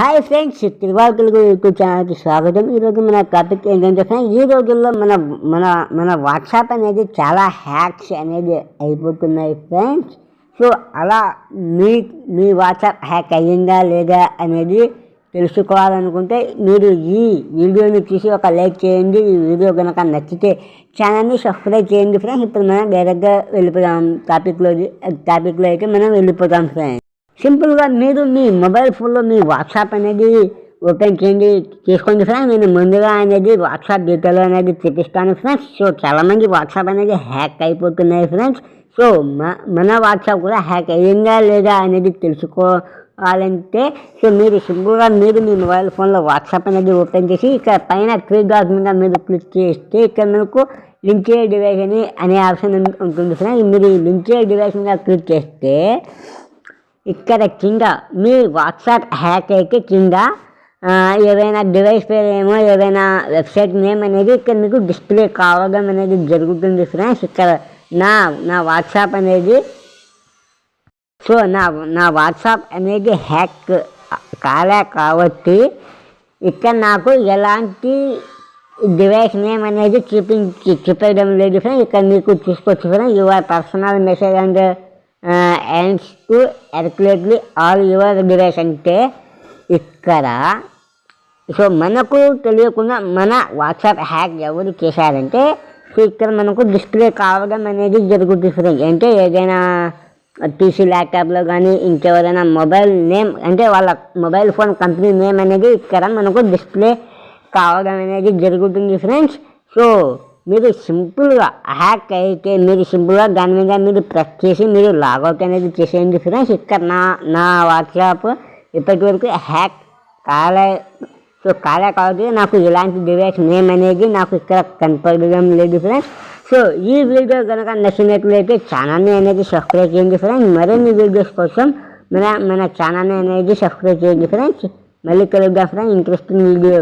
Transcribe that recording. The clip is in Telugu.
హాయ్ ఫ్రెండ్స్, తిరువార్తలకు యూట్యూబ్ ఛానల్కి స్వాగతం. ఈరోజు మన టాపిక్ ఏంటంటే ఫ్రెండ్స్, ఈ రోజుల్లో మన మన మన వాట్సాప్ అనేది చాలా హ్యాక్స్ అనేది అయిపోతున్నాయి ఫ్రెండ్స్. సో అలా మీ మీ వాట్సాప్ హ్యాక్ అయ్యిందా లేదా అనేది తెలుసుకోవాలనుకుంటే మీరు ఈ వీడియోని చూసి ఒక లైక్ చేయండి. ఈ వీడియో కనుక నచ్చితే ఛానల్ని సబ్స్క్రైబ్ చేయండి ఫ్రెండ్స్. ఇప్పుడు మనం డైరెక్ట్గా వెళ్ళిపోతాం టాపిక్లో అయితే మనం వెళ్ళిపోతాం ఫ్రెండ్స్. సింపుల్గా మీరు మీ మొబైల్ ఫోన్లో మీ వాట్సాప్ అనేది ఓపెన్ చేసుకోండి ఫ్రెండ్స్. నేను ముందుగా అనేది వాట్సాప్ డీటెయిల్ అనేది చూపిస్తాను ఫ్రెండ్స్. సో చాలామంది వాట్సాప్ అనేది హ్యాక్ అయిపోతున్నాయి ఫ్రెండ్స్. సో మన వాట్సాప్ కూడా హ్యాక్ అయ్యిందా లేదా అనేది తెలుసుకోవాలంటే సో మీరు సింపుల్గా మీ మొబైల్ ఫోన్లో వాట్సాప్ అనేది ఓపెన్ చేసి ఇక్కడ పైన త్రీ డాట్స్ మీద మీరు క్లిక్ చేస్తే ఇక్కడ మనకు లింక్ డివైస్ అనే ఆప్షన్ ఉంటుంది ఫ్రెండ్స్. మీరు లింక్ డివైస్ మీద క్లిక్ చేస్తే ఇక్కడ కింద మీ వాట్సాప్ హ్యాక్ అయితే కింద ఏదైనా డివైస్ పేరు ఏమో ఏదైనా వెబ్సైట్ నేమ్ అనేది ఇక్కడ మీకు డిస్ప్లే కావడం అనేది జరుగుతుంది ఫ్రెండ్స్. ఇక్కడ నా వాట్సాప్ అనేది సో నా వాట్సాప్ అనేది హ్యాక్ కాబట్టి ఇక్కడ నాకు ఎలాంటి డివైస్ నేమ్ అనేది చూపించడం లేదు ఫ్రెండ్స్. ఇక్కడ మీకు చూసుకోవచ్చు friends, your personal message and అండ్స్ to accurately all your device అంటే ఇక్కడ సో మనకు తెలియకుండా మన వాట్సాప్ హ్యాక్ ఎవరు చేశారంటే సో ఇక్కడ మనకు డిస్ప్లే కావడం అనేది జరుగుతుంది ఫ్రెండ్స్. అంటే ఏదైనా పీసీ ల్యాప్టాప్లో కానీ ఇంకెవరైనా మొబైల్ నేమ్ అంటే వాళ్ళ మొబైల్ ఫోన్ కంపెనీ నేమ్ అనేది ఇక్కడ మనకు డిస్ప్లే కావడం అనేది జరుగుతుంది ఫ్రెండ్స్. సో మీరు సింపుల్గా హ్యాక్ అయితే మీరు సింపుల్గా దాని మీద మీరు ప్రెస్ చేసి మీరు లాగౌట్ అనేది చేసేయండి ఫ్రెండ్స్. ఇక్కడ నా వాట్సాప్ ఇప్పటి వరకు హ్యాక్ కాలే కాబట్టి నాకు ఇలాంటి డివైస్ నేమ్ అనేది నాకు ఇక్కడ కనపడడం లేదు ఫ్రెండ్స్. సో ఈ వీడియో కనుక నచ్చినట్లయితే ఛానల్ని అనేది సబ్స్క్రైబ్ చేయండి ఫ్రెండ్స్. మరిన్ని వీడియోస్ కోసం మన ఛానల్ని అనేది సబ్స్క్రైబ్ చేయండి ఫ్రెండ్స్. మళ్ళీ కలుద్దాం ఫ్రెండ్స్ ఇంట్రెస్టింగ్ వీడియో.